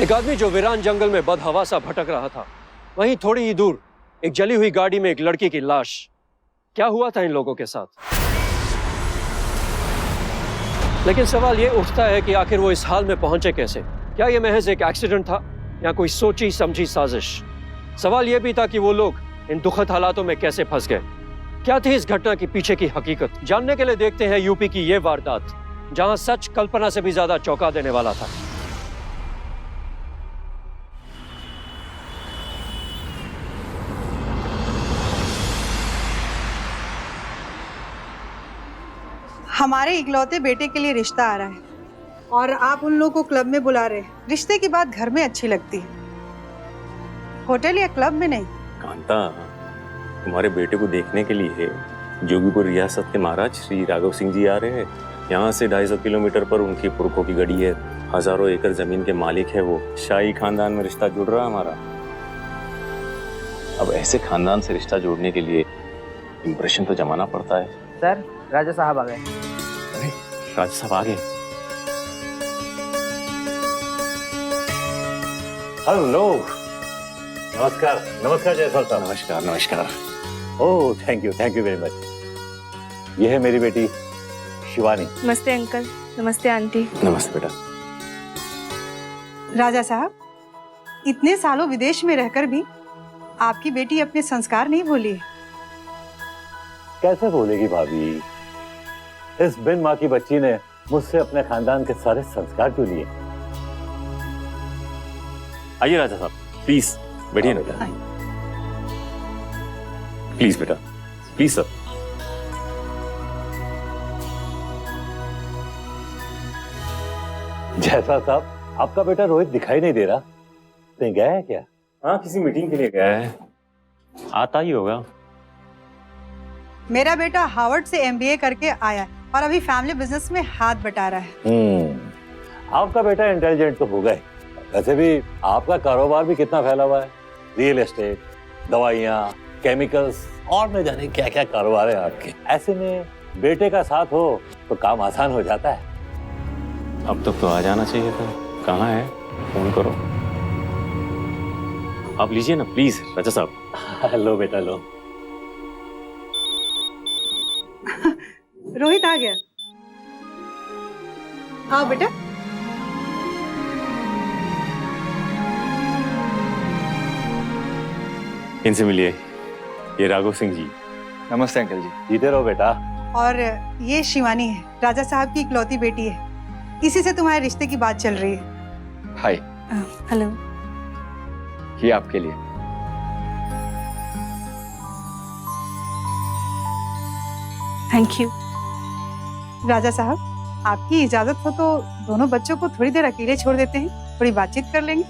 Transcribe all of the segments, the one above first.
एक आदमी जो वीरान जंगल में बदहवा सा भटक रहा था, वहीं थोड़ी ही दूर एक जली हुई गाड़ी में एक लड़की की लाश। क्या हुआ था इन लोगों के साथ? लेकिन सवाल ये उठता है कि आखिर वो इस हाल में पहुंचे कैसे? क्या ये महज एक एक्सीडेंट था या कोई सोची समझी साजिश? सवाल ये भी था कि वो लोग इन दुखद हालातों में कैसे फंस गए। क्या थी इस घटना की पीछे की हकीकत? जानने के लिए देखते हैं यूपी की ये वारदात, जहां सच कल्पना से भी ज्यादा चौंका देने वाला था। हमारे इकलौते बेटे के लिए रिश्ता आ रहा है और आप उन लोगों को क्लब में बुला रहे हैं। रिश्ते की बात घर में अच्छी लगती है, होटल या क्लब में नहीं। कांता, तुम्हारे बेटे को देखने के लिए जोगीपुर रियासत के महाराज श्री राघव सिंह जी आ रहे हैं। यहाँ से 250 किलोमीटर पर उनकी पुरखों की गढ़ी है। हजारों एकड़ जमीन के मालिक है वो। शाही खानदान में रिश्ता जुड़ रहा है हमारा। अब ऐसे खानदान से रिश्ता जोड़ने के लिए इंप्रेशन तो जमाना पड़ता है। सर, राजा साहब आ गए। अरे राजा साहब आ गए। हेलो, नमस्कार। नमस्कार जयसवाल साहब। नमस्कार नमस्कार। Oh thank you very much. ये है मेरी बेटी शिवानी। नमस्ते अंकल। नमस्ते आंटी। नमस्ते बेटा। राजा साहब, इतने सालों विदेश में रहकर भी आपकी बेटी अपने संस्कार नहीं भूली है। कैसे बोलेगी भाभी? इस बिन माँ की बच्ची ने मुझसे अपने खानदान के सारे संस्कार क्यों लिए? आइए राजा साहब, प्लीज बैठिए ना बेटा। प्लीज बेटा, प्लीज सर। जयसवाल साहब, आपका बेटा रोहित दिखाई नहीं दे रहा, कहीं गया है क्या? हाँ, किसी मीटिंग के लिए गया है, आता ही होगा। मेरा बेटा हार्वर्ड से MBA करके आया है और अभी फैमिली बिजनेस में हाथ बटा रहा है। आपका बेटा इंटेलिजेंट तो होगा ही। वैसे भी आपका कारोबार भी कितना फैला हुआ है। रियल एस्टेट, दवाइयाँ, केमिकल्स और न जाने क्या क्या कारोबार है आपके। ऐसे में बेटे का साथ हो तो काम आसान हो जाता है। अब तक तो आ जाना चाहिए था। कहाँ है? फोन करो। आप लीजिए ना प्लीज राजा साहब। लो बेटा लो। रोहित आ गया। आओ बेटा। इनसे मिलिए, ये राघव सिंह जी। नमस्ते अंकल जी। जीते रहो बेटा। और ये शिवानी है, राजा साहब की इकलौती बेटी है। इसी से तुम्हारे रिश्ते की बात चल रही है। हाय। हेलो। ये आपके लिए। Thank you. राजा साहब, आपकी इजाजत हो तो दोनों बच्चों को थोड़ी देर अकेले छोड़ देते हैं, थोड़ी बातचीत कर लेंगे।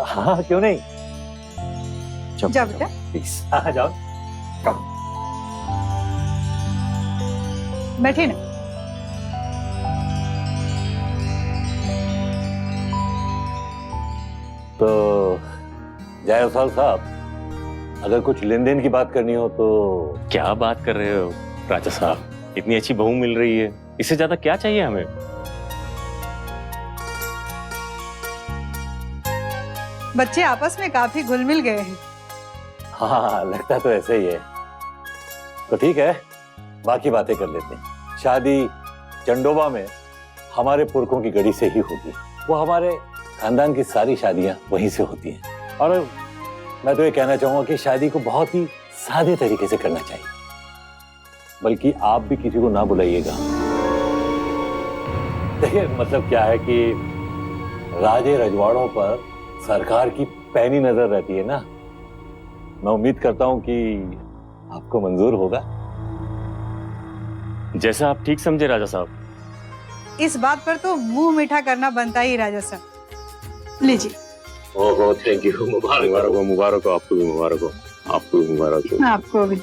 हाँ क्यों नहीं। जाओ बेटा। प्लीज हाँ जाओ। बैठे ना। तो जयसवाल साहब, अगर कुछ लेन देन की बात करनी हो तो। क्या बात कर रहे हो राजा साहब? इतनी अच्छी बहू मिल रही है, इससे ज्यादा क्या चाहिए हमें? बच्चे आपस में काफी घुल मिल गए हैं। हाँ लगता तो ऐसे ही है। तो ठीक है, बाकी बातें कर लेते हैं। शादी चंडोबा में हमारे पुरखों की गढ़ी से ही होगी। वो हमारे खानदान की सारी शादियां वहीं से होती हैं। और मैं तो ये कहना चाहूंगा कि शादी को बहुत ही सादे तरीके से करना चाहिए। बल्कि आप भी किसी को ना बुलाइएगा। देखिए मतलब क्या है कि राजे रजवाड़ों पर सरकार की पैनी नजर रहती है ना। मैं उम्मीद करता हूं कि आपको मंजूर होगा। जैसा आप ठीक समझे राजा साहब। इस बात पर तो मुंह मीठा करना बनता ही राजा साहब। लीजिए। ओहो थैंक यू। मुबारक हो, मुबारक हो। आपको भी मुबारक हो, आपको भी मुबारक हो। आपको भी।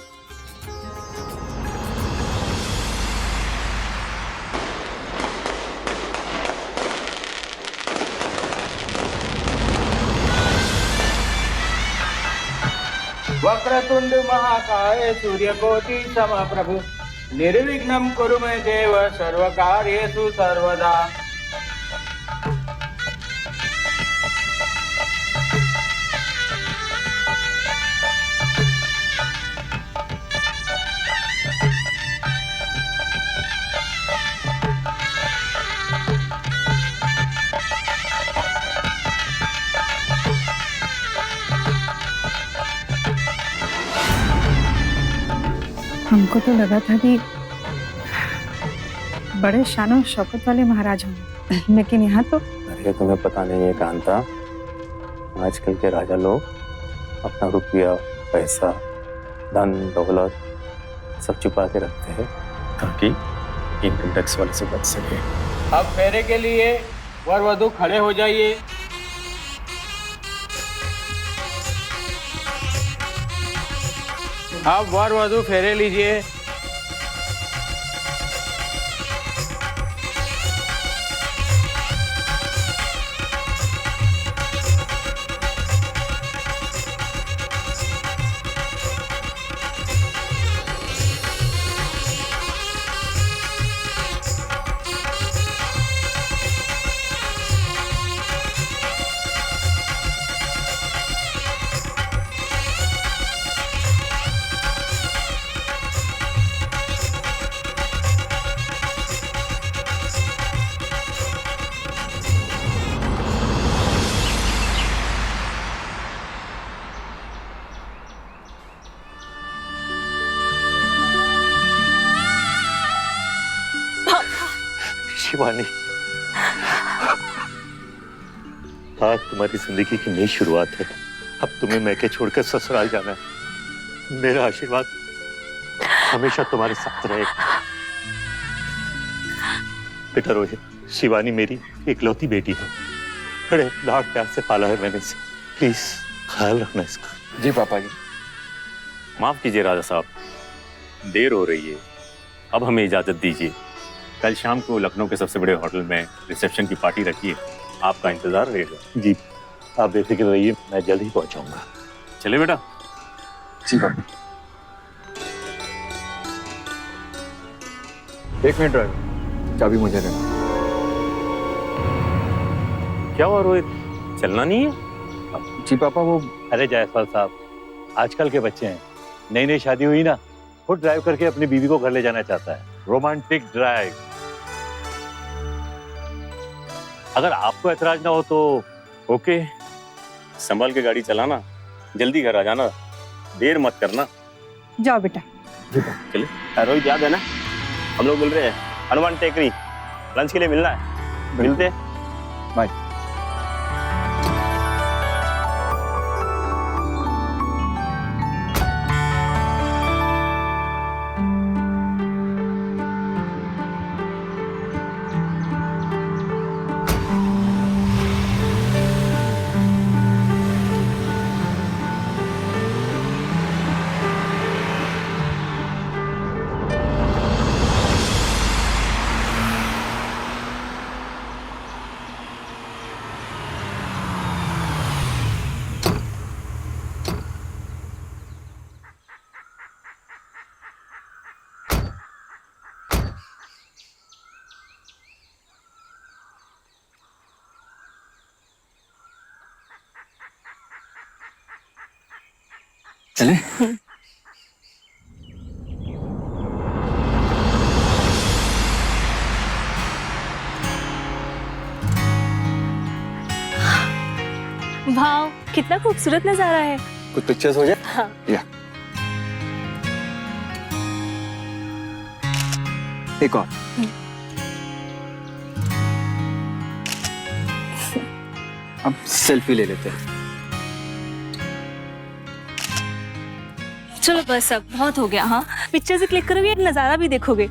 वक्रतुंड महाकाय सूर्यकोटि समप्रभु निर्विघ्नं कुरु मे देव सर्वकार्येषु सर्वदा। हमको तो लगा था कि बड़े शान और शौकत वाले महाराज होंगे, लेकिन यहाँ तो अरे तुम्हें पता नहीं है कांता, आजकल के राजा लोग अपना रुपया, पैसा, धन दौलत सब छुपा के रखते हैं ताकि इनकम टैक्स वाले से बच सके। अब फेरे के लिए वर वधू खड़े हो जाइए। अब वर वधू फेरे लीजिए। शिवानी, आज तुम्हारी जिंदगी की नई शुरुआत है। अब तुम्हें मैके छोड़कर ससुराल जाना है। मेरा आशीर्वाद हमेशा तुम्हारे साथ रहेगा। बेटा रोहित, शिवानी मेरी इकलौती बेटी है। बड़े लाड प्यार से पाला है मैंने इसे। प्लीज ख्याल रखना इसका। जी पापा जी। माफ कीजिए राजा साहब, देर हो रही है, अब हमें इजाजत दीजिए। कल शाम को लखनऊ के सबसे बड़े होटल में रिसेप्शन की पार्टी रखी है, आपका इंतजार रहेगा। जी, आप बेफिक्र रहिए, मैं जल्द ही पहुंचाऊंगा। चले बेटा। जी पापा। एक मिनट ड्राइवर, चाबी मुझे देना। क्या हुआ रोहित, चलना नहीं है? जी पापा वो अरे जायसवाल साहब, आजकल के बच्चे हैं, नई नई शादी हुई ना, खुद ड्राइव करके अपनी बीवी को घर ले जाना चाहता है। Romantic drive. अगर आपको ऐतराज ना हो तो ओके, संभाल के गाड़ी चलाना, जल्दी घर आ जाना, देर मत करना। जाओ बेटा। चले। रोहित याद है ना, हम लोग मिल रहे हैं हनुमान टेकरी, लंच के लिए मिलना है। मिलते हैं। बाय। चले। वाह, कितना खूबसूरत नजारा है। कुछ पिक्चर्स हो जाए। हाँ। या एक और। अब सेल्फी ले लेते हैं। चलो बस, अब बहुत हो गया। हाँ, पिक्चर से क्लिक करोगे, नजारा भी देखोगे।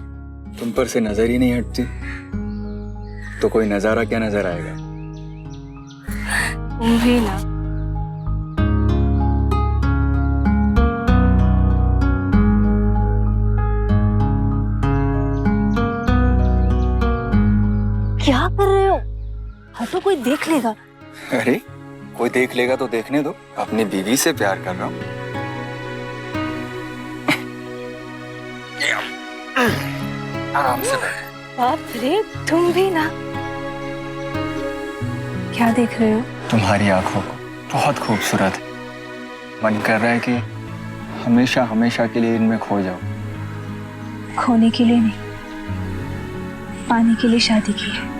तुम पर से नजर ही नहीं हटती तो कोई नजारा क्या नजर आएगा। भी ना। क्या कर रहे हो? हटो, कोई देख लेगा। अरे कोई देख लेगा तो देखने दो, अपनी बीवी से प्यार कर रहा हूँ। आराम से बैठ। बाप रे, तुम भी ना। क्या देख रहे हो? तुम्हारी आंखों को बहुत खूबसूरत है, मन कर रहा है कि हमेशा हमेशा के लिए इनमें खो जाओ। खोने के लिए नहीं, पाने के लिए शादी की है।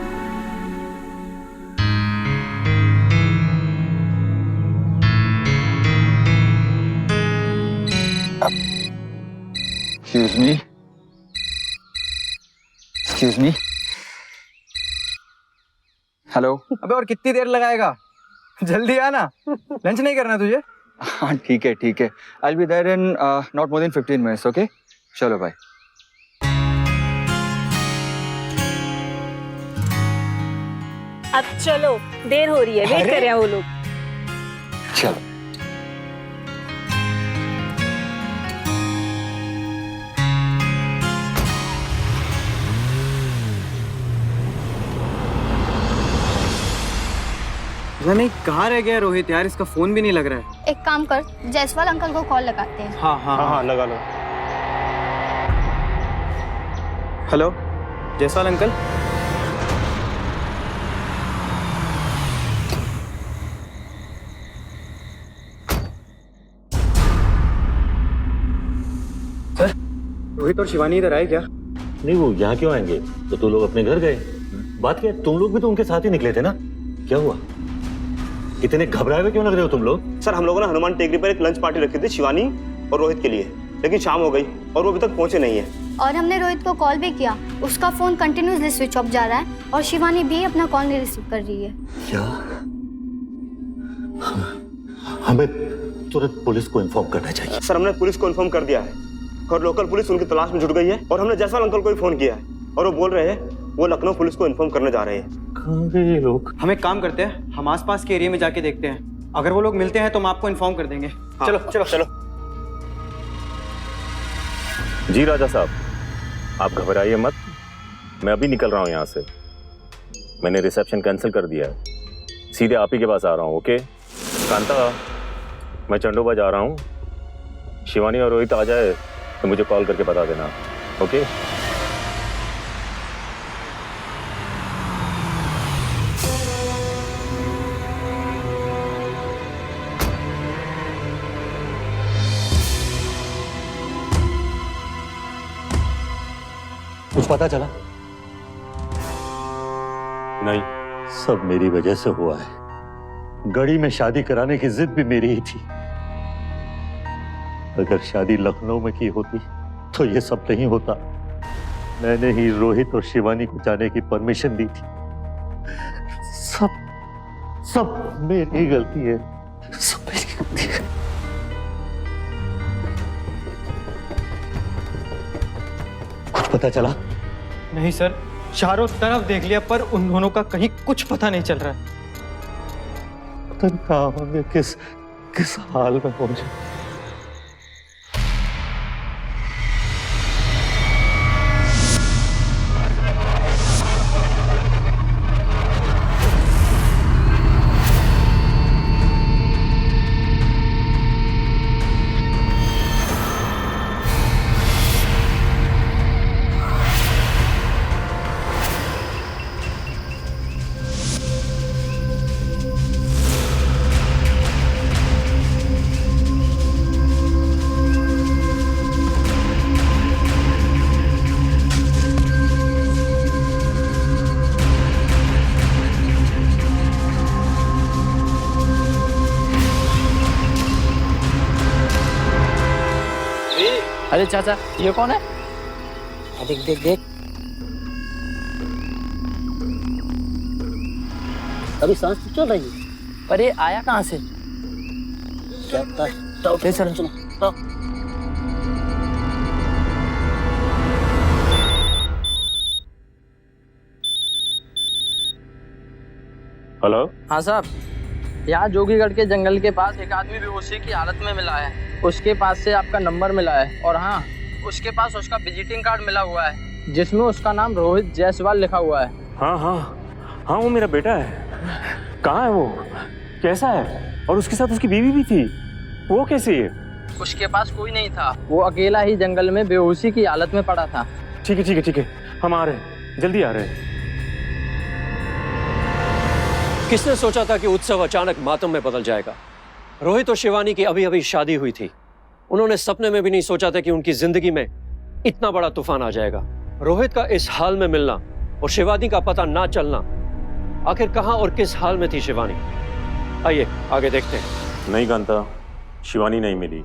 Excuse me, excuse me. Hello. अबे और कितनी देर लगाएगा? जल्दी आना, लंच नहीं करना तुझे? हाँ ठीक है ठीक है, I will be there in not more than 15 minutes. Okay चलो बाय। अब चलो, देर हो रही है, वेट कर रहे हैं वो लोग। चलो। नहीं, कहाँ रह गया रोहित यार? इसका फोन भी नहीं लग रहा है। एक काम कर, जायसवाल अंकल को कॉल लगाते हैं। हाँ हाँ हाँ, लगा लो। Hello Jaiswal uncle. Sir, Rohit और शिवानी इधर आए क्या? नहीं, वो यहाँ क्यों आएंगे? तो तुम लोग अपने घर गए। बात क्या है, तुम लोग भी तो उनके साथ ही निकले थे ना? क्या हुआ? इतने घबराए हुए क्यों लग रहे हो तुम लोग? सर, हम लोगों ने हनुमान टेकरी पर एक लंच पार्टी रखी थी शिवानी और रोहित के लिए, लेकिन शाम हो गई और वो अभी तक पहुंचे नहीं है। और हमने रोहित को कॉल भी किया, उसका फोन कंटिन्यूअसली स्विच ऑफ जा रहा है और शिवानी भी अपना कॉल नहीं रिसीव कर रही है। क्या? हमें तुरंत पुलिस को इन्फॉर्म करना चाहिए। सर, हमने पुलिस को इन्फॉर्म कर दिया है और लोकल पुलिस उनकी तलाश में जुट गई है और हमने जायसवाल अंकल को भी फोन किया है और वो बोल रहे हैं वो लखनऊ पुलिस को इन्फॉर्म करने जा रहे हैं। कहाँ गए ये लोग? हम एक काम करते हैं, हम आसपास के एरिया में जाके देखते हैं, अगर वो लोग मिलते हैं तो हम आपको इन्फॉर्म कर देंगे। हाँ, चलो चलो चलो। जी राजा साहब, आप घबराइए मत, मैं अभी निकल रहा हूँ यहाँ से। मैंने रिसेप्शन कैंसिल कर दिया है, सीधे आप ही के पास आ रहा हूँ। ओके कांता, मैं चंडोबा जा रहा हूँ। शिवानी और रोहित आ जाए तो मुझे कॉल करके बता देना। ओके? कुछ पता चला? नहीं। सब मेरी वजह से हुआ है। गढ़ी में शादी कराने की जिद भी मेरी ही थी। अगर शादी लखनऊ में की होती तो ये सब नहीं होता। मैंने ही रोहित और शिवानी को जाने की परमिशन दी थी। सब मेरी गलती है, सब मेरी गलती है। कुछ पता चला? नहीं सर, चारों तरफ देख लिया पर उन दोनों का कहीं कुछ पता नहीं चल रहा है। पता नहीं कहाँ होंगे, किस हाल में पहुंचे। अरे चाचा, ये कौन है? देख देख देख, अभी सांस तो चल रही है, पर ये आया कहाँ से? क्या पता है। तो चलो चलो तो। हेलो। हाँ साहब, यहाँ जोगीगढ़ के जंगल के पास एक आदमी बेहोशी की हालत में मिला है। उसके पास से आपका नंबर मिला है और हाँ, उसके पास उसका विजिटिंग कार्ड मिला हुआ है जिसमें उसका नाम रोहित जायसवाल लिखा हुआ है। हाँ हाँ हाँ, वो मेरा बेटा है। कहाँ है वो? कैसा है? और उसके साथ उसकी बीवी भी थी, वो कैसी है? उसके पास कोई नहीं था, वो अकेला ही जंगल में बेहोशी की हालत में पड़ा था। ठीक है ठीक है ठीक है, हम आ रहे हैं, जल्दी आ रहे हैं। किसने सोचा था कि उत्सव अचानक मातम में बदल जाएगा? रोहित और शिवानी की अभी अभी शादी हुई थी। उन्होंने सपने में भी नहीं सोचा था कि उनकी जिंदगी में इतना बड़ा तूफान आ जाएगा। रोहित का इस हाल में मिलना और शिवानी का पता ना चलना, आखिर कहां और किस हाल में थी शिवानी? आइए आगे देखते हैं। नहीं कांता, शिवानी नहीं मिली,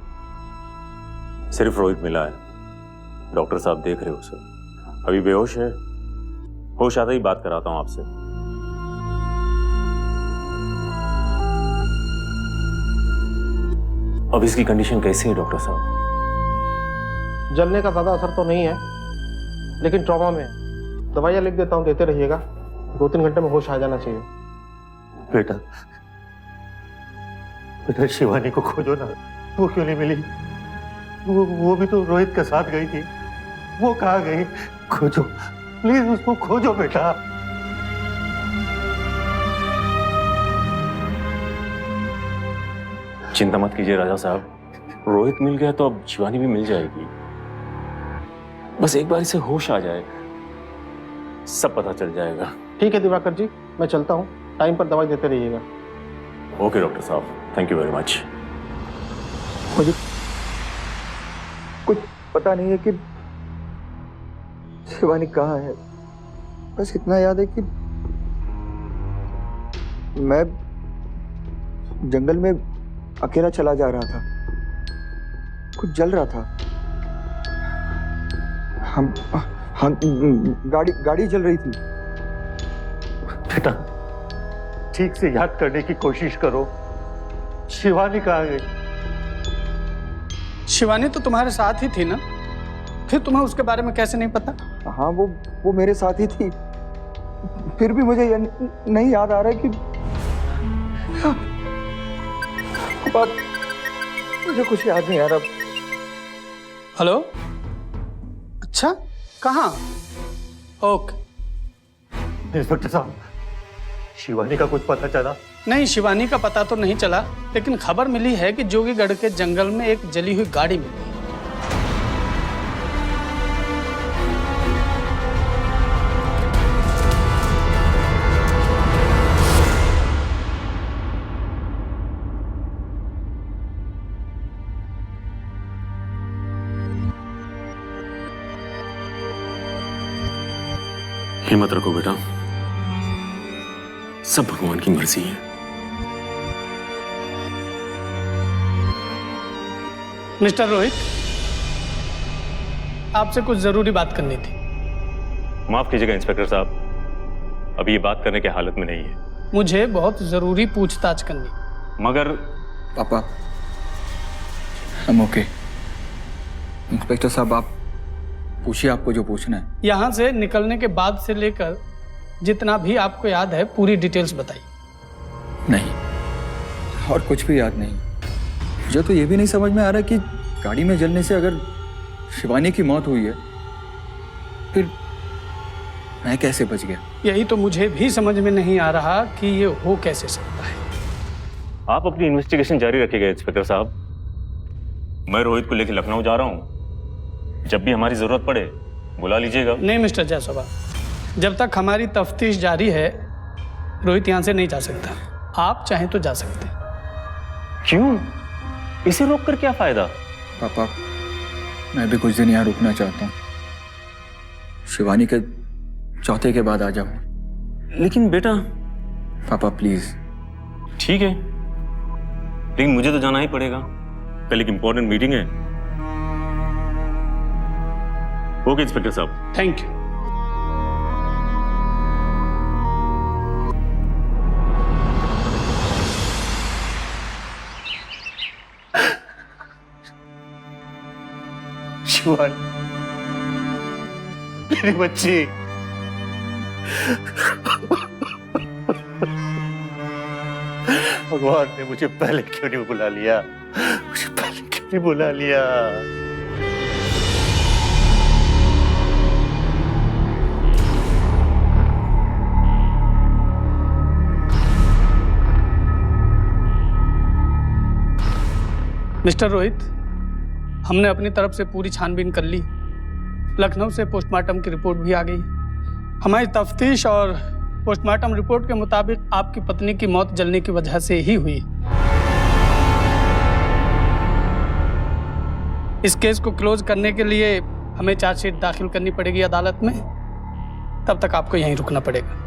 सिर्फ रोहित मिला है। डॉक्टर साहब देख रहे हो उसे, अभी बेहोश है। होश आते ही बात कराता हूँ आपसे। अब इसकी कंडीशन कैसी है डॉक्टर साहब? जलने का ज्यादा असर तो नहीं है, लेकिन ट्रॉमा में है। दवाइयाँ लिख देता हूँ, देते रहिएगा। 2-3 घंटे में होश आ जाना चाहिए। बेटा, बेटा शिवानी को खोजो ना। वो क्यों नहीं मिली? वो भी तो रोहित के साथ गई थी। वो कहाँ गई? खोजो, प्लीज उसको खोजो बेटा। चिंता मत कीजिए राजा साहब, रोहित मिल गया तो अब शिवानी भी मिल जाएगी। बस एक बार इसे होश आ जाए, सब पता चल जाएगा। ठीक है दिवाकर जी, मैं चलता हूँ। टाइम पर दवाई देते रहिएगा। ओके डॉक्टर साहब, थैंक यू वेरी मच। मुझे कुछ पता नहीं है कि शिवानी कहाँ है। बस इतना याद है कि मैं जंगल में अकेला चला जा रहा था, कुछ जल रहा था। हम गाड़ी जल रही थी। बेटा, ठीक से याद करने की कोशिश करो। शिवानी कहाँ गई? शिवानी तो तुम्हारे साथ ही थी ना, फिर तुम्हें उसके बारे में कैसे नहीं पता? हाँ, वो मेरे साथ ही थी। फिर भी मुझे नहीं याद आ रहा है कि बात, मुझे कुछ याद नहीं आ रहा। हेलो, अच्छा कहाँ? ओके। इंस्पेक्टर साहब, शिवानी का कुछ पता चला? नहीं, शिवानी का पता तो नहीं चला, लेकिन खबर मिली है कि जोगीगढ़ के जंगल में एक जली हुई गाड़ी मिली है। हिम्मत रखो बेटा, सब भगवान की मर्जी है। मिस्टर रोहित, आपसे कुछ जरूरी बात करनी थी। माफ कीजिएगा इंस्पेक्टर साहब, अभी ये बात करने की हालत में नहीं है। मुझे बहुत जरूरी पूछताछ करनी। मगर पापा, हम ओके। इंस्पेक्टर साहब, आप पूछिए, आपको जो पूछना है। यहाँ से निकलने के बाद से लेकर जितना भी आपको याद है पूरी डिटेल्स बताइए। नहीं, और कुछ भी याद नहीं। मुझे तो ये भी नहीं समझ में आ रहा कि गाड़ी में जलने से अगर शिवानी की मौत हुई है, फिर मैं कैसे बच गया? यही तो मुझे भी समझ में नहीं आ रहा कि ये हो कैसे सकता है। आप अपनी इन्वेस्टिगेशन जारी रखिएगा इंस्पेक्टर साहब। मैं रोहित को लेकर लखनऊ जा रहा हूँ, जब भी हमारी जरूरत पड़े बुला लीजिएगा। नहीं मिस्टर जायसवाल, जब तक हमारी तफ्तीश जारी है रोहित यहाँ से नहीं जा सकता। आप चाहें तो जा सकते हैं। क्यों? इसे रोक कर क्या फायदा? पापा, मैं भी कुछ दिन यहाँ रुकना चाहता हूँ। शिवानी के चौथे के बाद आ जाऊँ। लेकिन बेटा। पापा प्लीज। ठीक है, लेकिन मुझे तो जाना ही पड़ेगा, कल एक इंपॉर्टेंट मीटिंग है। ओके इंस्पेक्टर साहब, थैंक यू। शिवानी, मेरी बच्ची। भगवान ने मुझे पहले क्यों नहीं बुला लिया? मुझे पहले क्यों नहीं बुला लिया? मिस्टर रोहित, हमने अपनी तरफ से पूरी छानबीन कर ली। लखनऊ से पोस्टमार्टम की रिपोर्ट भी आ गई। हमारी तफ्तीश और पोस्टमार्टम रिपोर्ट के मुताबिक आपकी पत्नी की मौत जलने की वजह से ही हुई। इस केस को क्लोज करने के लिए हमें चार्जशीट दाखिल करनी पड़ेगी अदालत में, तब तक आपको यहीं रुकना पड़ेगा।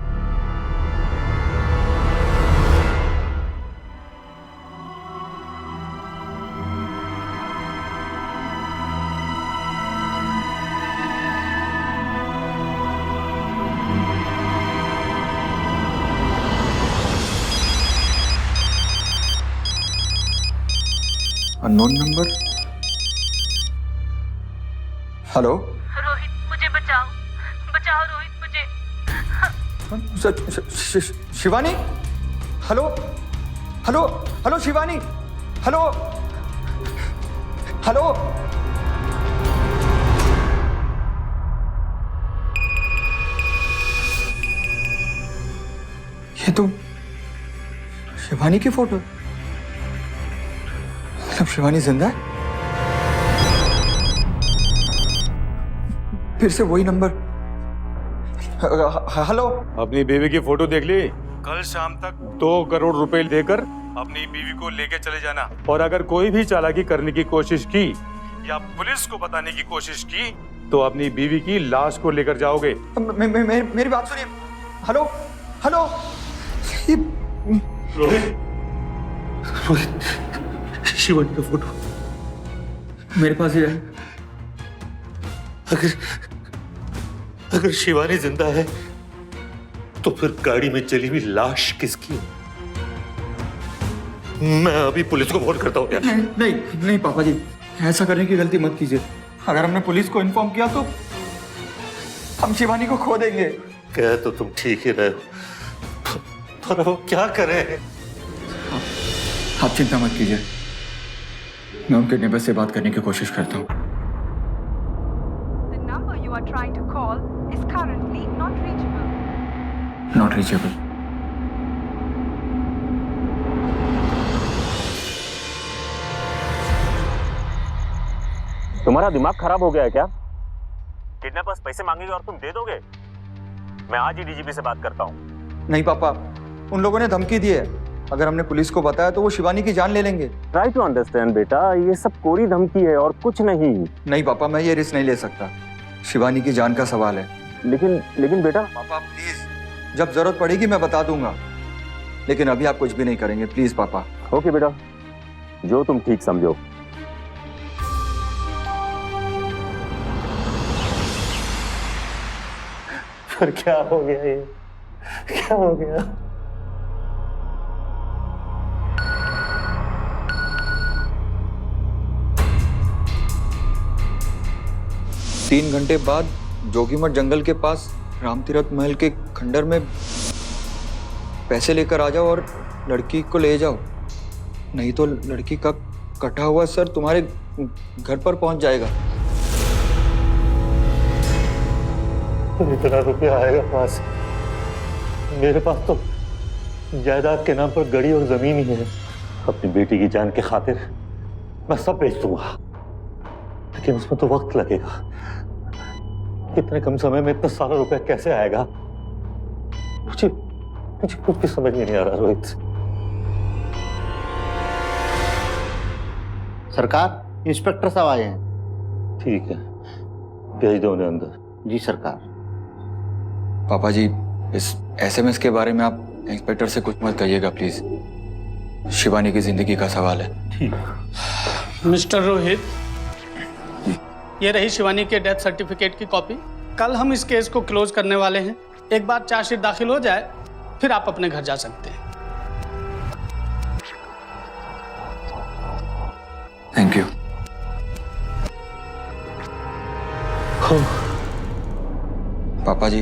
Unknown number. हेलो रोहित, मुझे बचाओ, बचाओ रोहित मुझे। Shivani. Hello hello hello Shivani. Hello hello. ये तो शिवानी की फोटो। मतलब शिवानी जिंदा है? फिर से वही नंबर। हेलो। अपनी बीवी की फोटो देख ली? कल शाम तक 2 करोड़ रुपए देकर अपनी बीवी को लेके चले जाना। और अगर कोई भी चालाकी करने की कोशिश की या पुलिस को बताने की कोशिश की तो अपनी बीवी की लाश को लेकर जाओगे। मेरी बात सुनिए। Hello hello. रोहित, रोहित, शिवानी का फोटो मेरे पास ये है। अगर शिवानी जिंदा है तो फिर गाड़ी में जली हुई लाश किसकी है? मैं अभी पुलिस को फोन करता हूँ। नहीं नहीं पापा जी, ऐसा करने की गलती मत कीजिए। अगर हमने पुलिस को इन्फॉर्म किया तो हम शिवानी को खो देंगे। कह तो तुम ठीक ही रहे हो, पर वो क्या करें? आप चिंता मत कीजिए, मैं उनके नेबर से बात करने की कोशिश करता हूँ। Not reachable. तुम्हारा दिमाग खराब हो गया है क्या? किडनैपर्स पैसे मांगेंगे और तुम दे दोगे? मैं आज ही डीजीपी से बात करता हूँ। नहीं पापा, उन लोगों ने धमकी दी है, अगर हमने पुलिस को बताया तो वो शिवानी की जान ले लेंगे। ट्राई टू अंडरस्टैंड बेटा, ये सब कोरी धमकी है और कुछ नहीं। नहीं पापा, मैं ये रिस्क नहीं ले सकता, शिवानी की जान का सवाल है। लेकिन बेटा। पापा प्लीज, जब जरूरत पड़ेगी मैं बता दूंगा, लेकिन अभी आप कुछ भी नहीं करेंगे प्लीज पापा। ओके बेटा, जो तुम ठीक समझो। फिर क्या हो गया? ये क्या हो गया? तीन घंटे बाद जोगीमठ जंगल के पास रामतीरथ महल के खंडर में पैसे लेकर आ जाओ और लड़की को ले जाओ, नहीं तो लड़की का कटा हुआ सर तुम्हारे घर पर पहुंच जाएगा। इतना रुपया आएगा कहाँ से? मेरे पास तो जायदाद के नाम पर गड़ी और जमीन ही है। अपनी बेटी की जान के खातिर मैं सब बेच दूंगा, लेकिन उसमें तो वक्त लगेगा। इतने कम समय में इतना सारा रुपया कैसे आएगा? मुझे कुछ भी समझ में नहीं आ रहा रोहित। सरकार, इंस्पेक्टर साहब आए हैं। ठीक है, भेज दो उन्हें अंदर। जी सरकार। पापा जी, इस एसएमएस के बारे में आप इंस्पेक्टर से कुछ मत कहिएगा प्लीज, शिवानी की जिंदगी का सवाल है। ठीक। मिस्टर रोहित, ये रही शिवानी के डेथ सर्टिफिकेट की कॉपी। कल हम इस केस को क्लोज करने वाले हैं। एक बार चार्जशीट दाखिल हो जाए फिर आप अपने घर जा सकते हैं। Thank you. पापा जी,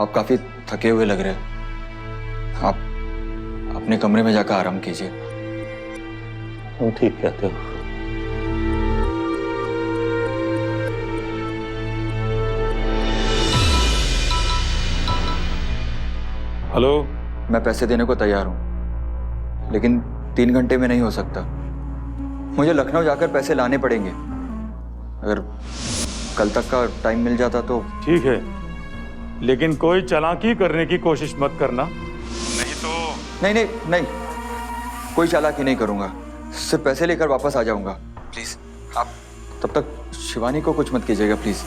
आप काफी थके हुए लग रहे हैं, आप अपने कमरे में जाकर आराम कीजिए। तुम ठीक कहते हो। हेलो। मैं पैसे देने को तैयार हूं, लेकिन 3 घंटे में नहीं हो सकता। मुझे लखनऊ जाकर पैसे लाने पड़ेंगे। अगर कल तक का टाइम मिल जाता तो। ठीक है, लेकिन कोई चालाकी करने की कोशिश मत करना, नहीं तो। नहीं, कोई चालाकी नहीं करूंगा, सिर्फ पैसे लेकर वापस आ जाऊंगा। प्लीज आप तब तक शिवानी को कुछ मत कीजिएगा प्लीज।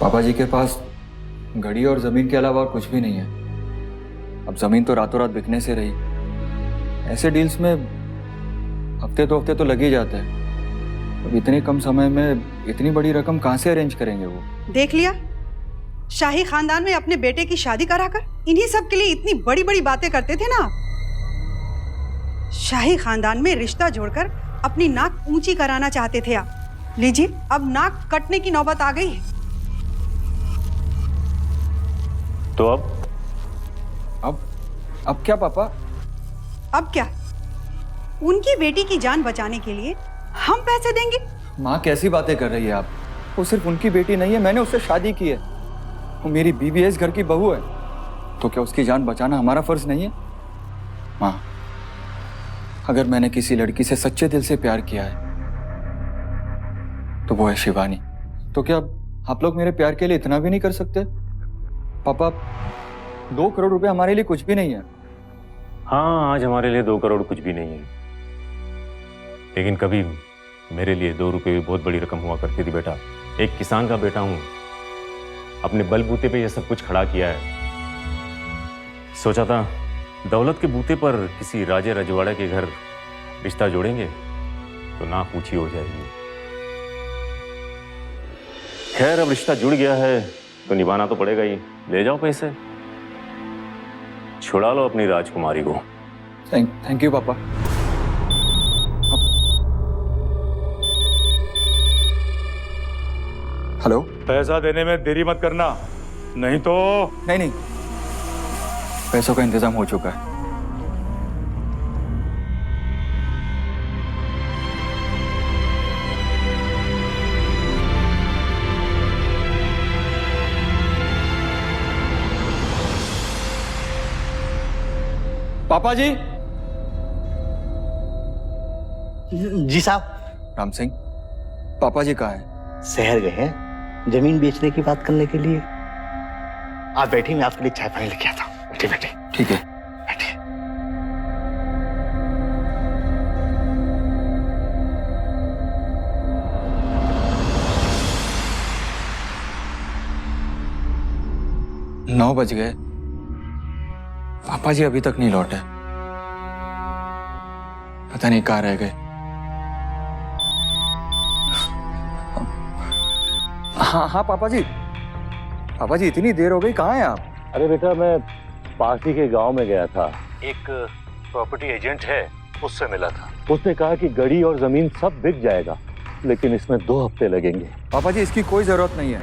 पापा जी के पास घड़ी और जमीन के अलावा और कुछ भी नहीं है। अब जमीन तो रातों रात बिकने से रही। ऐसे डील्स में हफ्ते तो लग ही जाता है। अब इतने कम समय में इतनी बड़ी रकम कहाँ से अरेंज करेंगे वो? देख लिया, शाही खानदान में अपने बेटे की शादी कराकर इन्हीं सब के लिए इतनी बड़ी बड़ी बातें करते थे ना आप। शाही खानदान में रिश्ता जोड़कर अपनी नाक ऊंची कराना चाहते थे आप। लीजिए, अब नाक कटने की नौबत आ गई है। तो अब क्या पापा? अब क्या? उनकी बेटी की जान बचाने के लिए हम पैसे देंगे? माँ कैसी बातें कर रही है आप? वो सिर्फ उनकी बेटी नहीं है, मैंने उससे शादी की है। वो मेरी बीवी है, इस घर की बहू है। तो क्या उसकी जान बचाना हमारा फर्ज नहीं है? माँ, अगर मैंने किसी लड़की से सच्चे दिल से प्यार किया है तो वो है शिवानी। तो क्या आप लोग मेरे प्यार के लिए इतना भी नहीं कर सकते? पापा, 2 करोड़ रुपए हमारे लिए कुछ भी नहीं है। हाँ, आज हमारे लिए 2 करोड़ कुछ भी नहीं है, लेकिन कभी मेरे लिए 2 रुपए भी बहुत बड़ी रकम हुआ करती थी बेटा। एक किसान का बेटा हूं, अपने बलबूते पे ये सब कुछ खड़ा किया है। सोचा था दौलत के बूते पर किसी राजे रजवाड़े के घर रिश्ता जोड़ेंगे तो ना पूछी हो जाएगी। खैर, अब रिश्ता जुड़ गया है तो निभाना तो पड़ेगा ही। ले जाओ पैसे, छुड़ा लो अपनी राजकुमारी को। थैंक यू पापा। हेलो, पैसा देने में देरी मत करना, नहीं तो। नहीं, पैसों का इंतजाम हो चुका है। पापा जी। जी साहब। राम सिंह, पापा जी कहाँ हैं? शहर गए हैं जमीन बेचने की बात करने के लिए। आप बैठिए, मैं आपके लिए चाय पानी लेके आता हूँ। बैठे। ठीक है। बैठिए। नौ बज गए, पापा जी अभी तक नहीं लौटे। पता नहीं कहाँ रह गए। हाँ पापा जी। पापा जी, इतनी देर हो गई, कहाँ हैं आप? अरे बेटा, मैं पास ही के गांव में गया था। एक प्रॉपर्टी एजेंट है, उससे मिला था। उसने कहा कि गड़ी और जमीन सब बिक जाएगा, लेकिन इसमें 2 हफ्ते लगेंगे। पापा जी, इसकी कोई जरूरत नहीं है।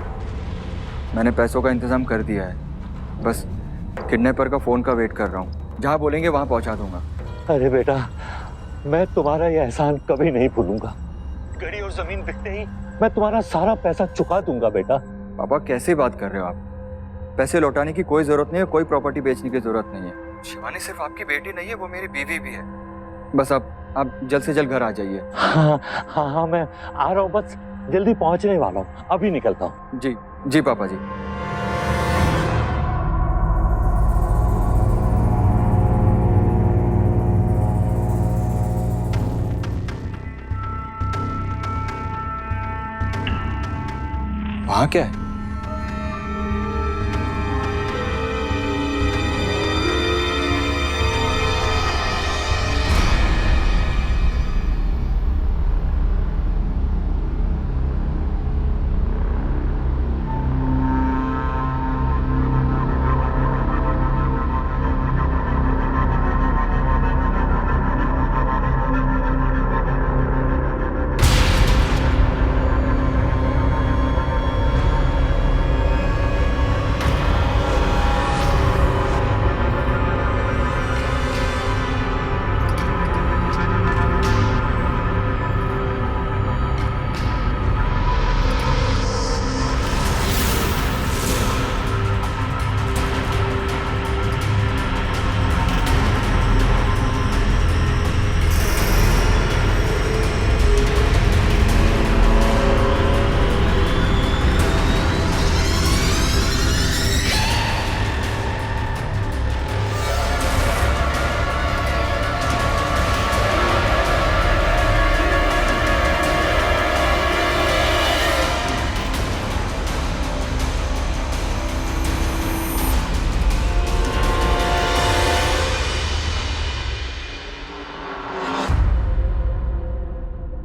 मैंने पैसों का इंतजाम कर दिया है। बस किडनैपर का फोन का वेट कर रहा हूँ। जहाँ बोलेंगे वहाँ पहुँचा दूंगा। अरे बेटा, मैं तुम्हारा ये एहसान कभी नहीं भूलूंगा। गड़ी और जमीन बिकते ही मैं तुम्हारा सारा पैसा चुका दूंगा बेटा। पापा, कैसे बात कर रहे हो आप? पैसे लौटाने की कोई जरूरत नहीं है, कोई प्रॉपर्टी बेचने की जरूरत नहीं है। शिवानी सिर्फ आपकी बेटी नहीं है, वो मेरी बीवी भी है। बस आप जल्द से जल्द घर आ जाइए। हाँ, मैं आ रहा हूँ, बस जल्दी पहुंचने वाला हूँ, अभी निकलता हूँ। जी पापा जी। वहाँ क्या है?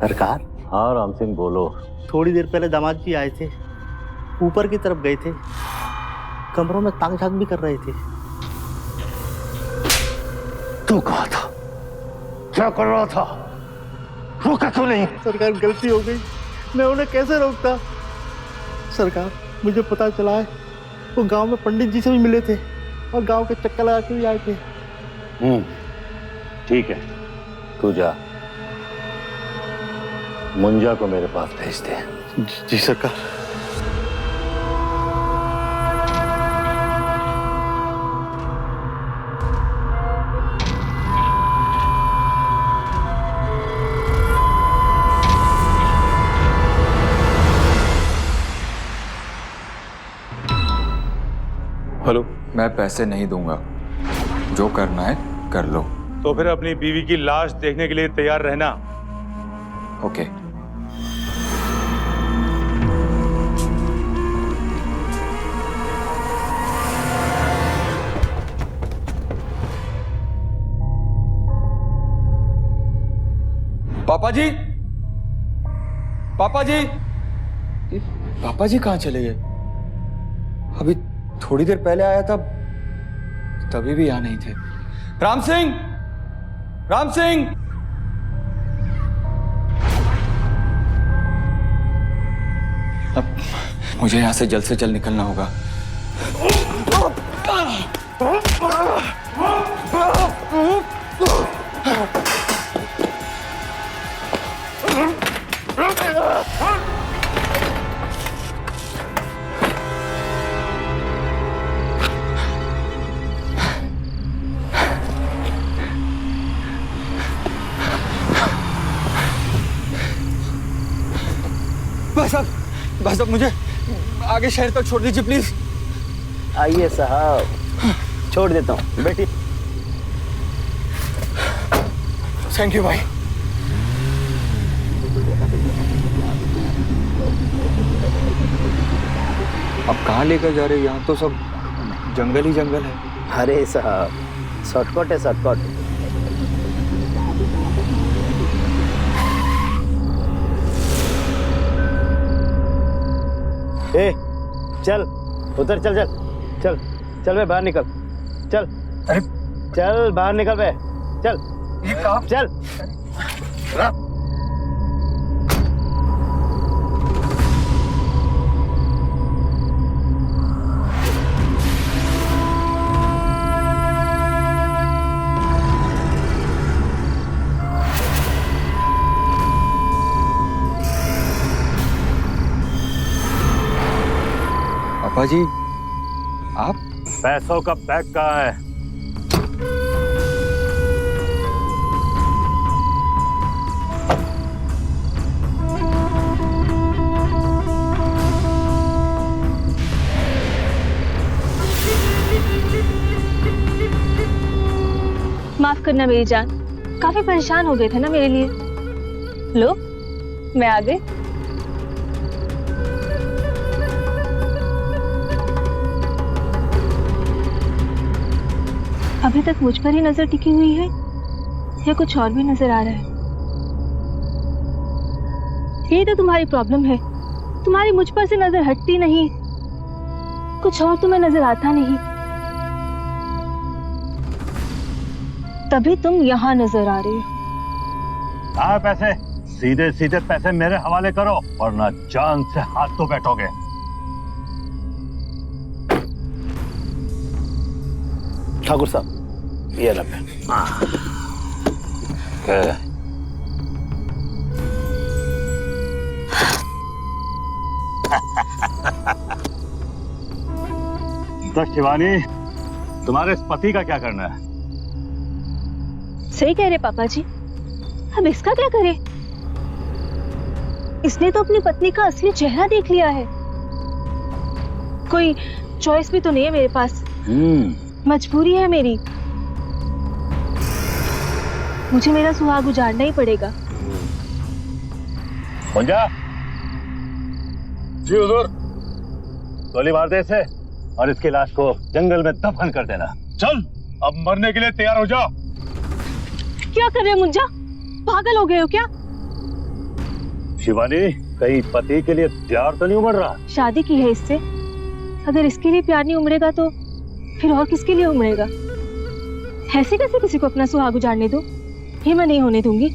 सरकार। हाँ राम सिंह, बोलो। थोड़ी देर पहले दामाद जी आए थे, ऊपर की तरफ गए थे। कमरों में ताक झाक भी कर रहे थे। तू कहा था, क्या कर रहा था, रोका क्यों नहीं? सरकार गलती हो गई, मैं उन्हें कैसे रोकता? सरकार मुझे पता चला है वो गांव में पंडित जी से भी मिले थे और गांव के चक्कर लगा के भी आए थे। ठीक है, तू जा, मुंजा को मेरे पास भेज दे। जी सरकार। हेलो। मैं पैसे नहीं दूंगा, जो करना है कर लो। तो फिर अपनी बीवी की लाश देखने के लिए तैयार रहना। ओके। पापा जी, पापा जी, पापा जी कहाँ चले गए? अभी थोड़ी देर पहले आया था, तभी भी यहाँ नहीं थे। राम सिंह, राम सिंह! अब मुझे यहाँ से जल्द निकलना होगा। भाई साहब मुझे आगे शहर तक छोड़ दीजिए प्लीज। आइए साहब, छोड़ देता हूँ, बैठिए। थैंक यू भाई। अब कहाँ लेकर जा रहे हैं? यहाँ तो सब जंगल ही जंगल है। अरे साहब, शॉर्टकट है, शॉर्टकट। ए, चल उधर, चल चल चल चल बे, बाहर निकल, चल। अरे चल बाहर निकल बे, चल। ये कहाँ? चल। पापा जी, आप? पैसों का बैग कहाँ है? माफ करना मेरी जान, काफी परेशान हो गए थे ना मेरे लिए। लो, मैं आ गई। अभी तक मुझ पर ही नजर टिकी हुई है या कुछ और भी नजर आ रहा है? यही तो तुम्हारी प्रॉब्लम है, तुम्हारी मुझ पर से नजर हटती नहीं, कुछ और तुम्हें नजर आता नहीं, तभी तुम यहाँ नजर आ रही हो। कहाँ पैसे? सीधे सीधे पैसे मेरे हवाले करो, वरना जान से हाथ तो बैठोगे। ठाकुर साहब, ये रखे। तो शिवानी, तुम्हारे इस पति का क्या करना है? सही कह रहे पापा जी, अब इसका क्या करें? इसने तो अपनी पत्नी का असली चेहरा देख लिया है। कोई चॉइस भी तो नहीं है मेरे पास, मजबूरी है मेरी। मुझे मेरा सुहाग उजाड़ना ही पड़ेगा। मुंजा, जी हुजूर। गोली मार दे इसे और इसकी लाश को जंगल में दफन कर देना। चल, अब मरने के लिए तैयार हो जा। क्या कर रहे हो मुंजा? पागल हो गए हो क्या? शिवानी, कहीं पति के लिए तैयार तो नहीं उमड़ रहा? शादी की है इससे, अगर इसके लिए प्यार नहीं उमड़ेगा तो फिर और किसके लिए उमड़ेगा? ऐसे कैसे किसी को अपना सुहाग उजाड़ने दो? ये मैं नहीं होने दूंगी।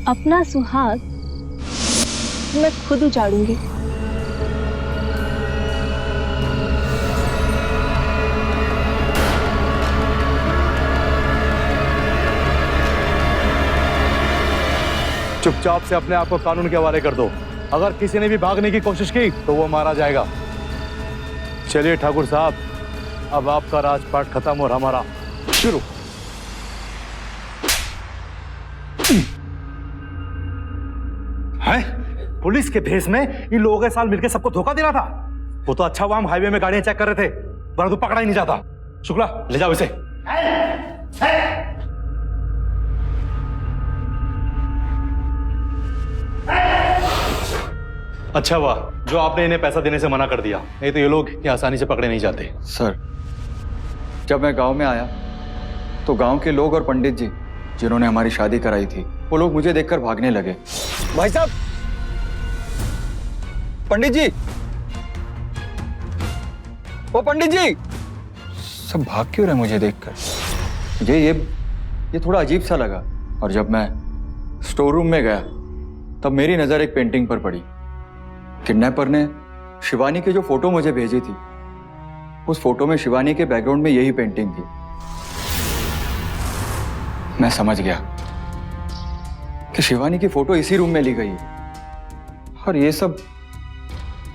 अपना सुहाग मैं खुद उजाड़ूंगी। चुपचाप से अपने आप को कानून के हवाले कर दो। अगर किसी ने भी भागने की कोशिश की तो वो मारा जाएगा। चलिए ठाकुर साहब, अब आपका राजपाट खत्म और हमारा शुरू। है? पुलिस के भेष में इन लोगों के साथ मिलकर सबको धोखा देना था। वो तो अच्छा हुआ हम हाईवे में गाड़ियां चेक कर रहे थे, वरना तो पकड़ा ही नहीं जाता। शुक्ला, ले जाओ इसे। अच्छा हुआ जो आपने इन्हें पैसा देने से मना कर दिया, नहीं तो ये लोग ये आसानी से पकड़े नहीं जाते। सर, जब मैं गांव में आया तो गांव के लोग और पंडित जी जिन्होंने हमारी शादी कराई थी, वो लोग मुझे देखकर भागने लगे। भाई साहब, पंडित जी, ओ पंडित जी, सब भाग क्यों रहे मुझे देखकर? मुझे ये थोड़ा अजीब सा लगा। और जब मैं स्टोर रूम में गया तब मेरी नजर एक पेंटिंग पर पड़ी। किडनैपर ने शिवानी की जो फोटो मुझे भेजी थी, उस फोटो में शिवानी के बैकग्राउंड में यही पेंटिंग थी। मैं समझ गया कि शिवानी की फोटो इसी रूम में ली गई है और ये सब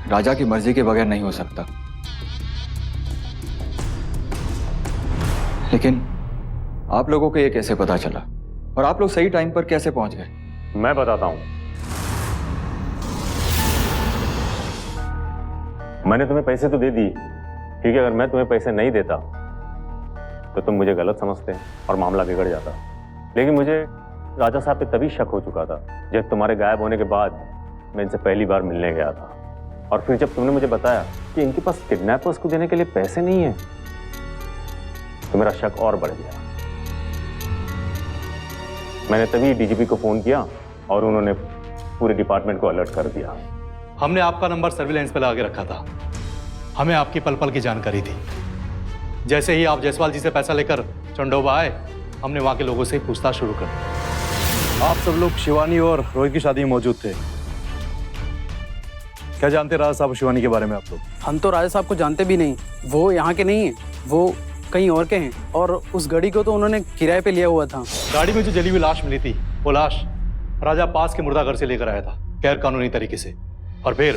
राजा की मर्जी के बगैर नहीं हो सकता। लेकिन आप लोगों को ये कैसे पता चला और आप लोग सही टाइम पर कैसे पहुंच गए? मैं बताता हूं। मैंने तुम्हें पैसे तो दे दिए, क्योंकि अगर मैं तुम्हें पैसे नहीं देता तो तुम मुझे गलत समझते और मामला बिगड़ जाता। लेकिन मुझे राजा साहब पे तभी शक हो चुका था जब तुम्हारे गायब होने के बाद मैं इनसे पहली बार मिलने गया था। और फिर जब तुमने मुझे बताया कि इनके पास किडनैपर्स को देने के लिए पैसे नहीं है, तो मेरा शक और बढ़ गया। मैंने तभी डीजीपी को फोन किया और उन्होंने पूरे डिपार्टमेंट को अलर्ट कर दिया। हमने आपका नंबर सर्विलांस पे लगा के रखा था। हमें आपकी पल पल की जानकारी थी। जैसे ही आप जायसवाल जी से पैसा लेकर चंडोबा आए, हमने वहां के लोगों से पूछताछ शुरू कर दी। आप सब लोग शिवानी और रोहित की शादी में मौजूद थे। क्या जानते राजा साहब शिवानी के बारे में आप लोग? हम तो राजा साहब को जानते भी नहीं। वो यहाँ के नहीं हैं, वो कहीं और के हैं। और उस गाड़ी को तो उन्होंने किराए पे लिया हुआ था। गाड़ी में जो जली हुई लाश मिली थी, वो लाश राजा पास के मुर्दाघर से लेकर आया था गैर कानूनी तरीके से। और फिर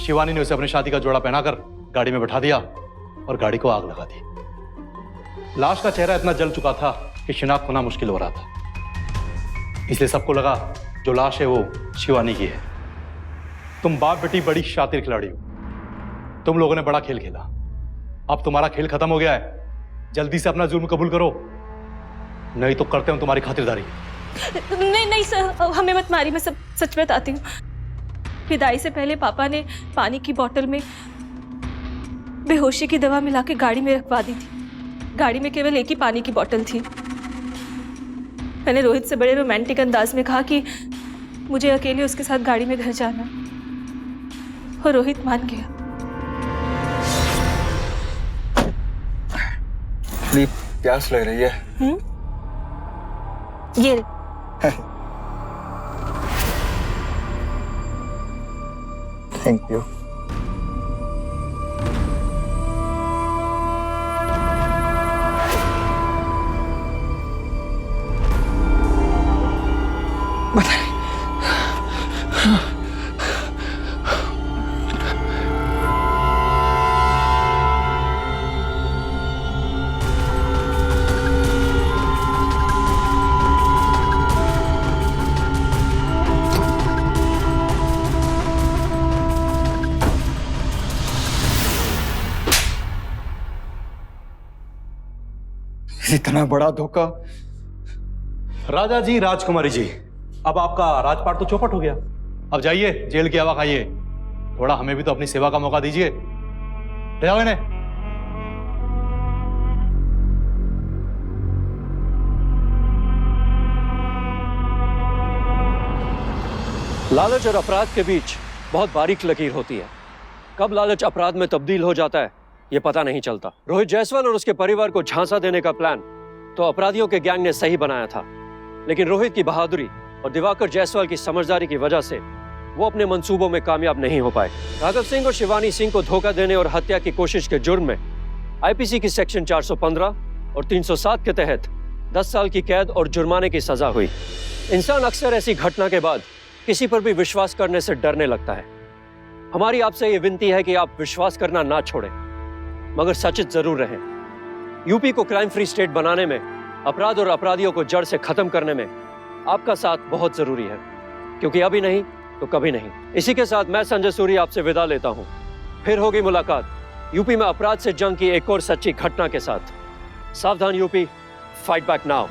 शिवानी ने उसे अपनी शादी का जोड़ा पहनाकर गाड़ी में बैठा दिया और गाड़ी को आग लगा दी। लाश का चेहरा इतना जल चुका था कि शिनाख्त होना मुश्किल हो रहा था। इसलिए सबको लगा जो लाश है वो शिवानी की है। तुम बाप बेटी बड़ी शातिर खिलाड़ी हो। तुम लोगों ने बड़ा खेल खेला, अब तुम्हारा खेल खत्म हो गया है। जल्दी से अपना जुर्म कबूल करो, नहीं तो करते हैं तुम्हारी खातिरदारी। नहीं सर, हमें मत मारी, मैं सब सच बताती हूँ। विदाई से पहले पापा ने पानी की बोतल में बेहोशी की दवा मिला के गाड़ी में रखवा दी थी। गाड़ी में केवल एक ही पानी की बोतल थी। मैंने रोहित से बड़े रोमांटिक अंदाज में कहा कि मुझे अकेले उसके साथ गाड़ी में घर जाना, और रोहित मान गया। प्यास लग रही है। ये थैंक यू। इतना बड़ा धोखा। राजा जी, राजकुमारी जी, अब आपका राजपाट तो चौपट हो गया। अब जाइए जेल की हवा खाइए। थोड़ा हमें भी तो अपनी सेवा का मौका दीजिए। ले जाओ इन्हें। लालच और अपराध के बीच बहुत बारीक लकीर होती है। कब लालच अपराध में तब्दील हो जाता है ये पता नहीं चलता। रोहित जायसवाल और उसके परिवार को झांसा देने का प्लान तो अपराधियों के गैंग ने सही बनाया था, लेकिन रोहित की बहादुरी और दिवाकर जायसवाल की समझदारी की वजह से वो अपने मंसूबों में कामयाब नहीं हो पाए। राघव सिंह और शिवानी सिंह को धोखा देने और हत्या की कोशिश के जुर्म में आईपीसी की सेक्शन 415 और 307 के तहत 10 साल की कैद और जुर्माने की सजा हुई। इंसान अक्सर ऐसी घटना के बाद किसी पर भी विश्वास करने से डरने लगता है। हमारी आपसे ये विनती है कि आप विश्वास करना ना छोड़ें, मगर सचेत जरूर रहें। यूपी को क्राइम फ्री स्टेट बनाने में, अपराध और अपराधियों को जड़ से खत्म करने में आपका साथ बहुत जरूरी है, क्योंकि अभी नहीं तो कभी नहीं। इसी के साथ मैं संजय सूरी आपसे विदा लेता हूं। फिर होगी मुलाकात यूपी में अपराध से जंग की एक और सच्ची घटना के साथ। सावधान यूपी, फाइट बैक नाउ।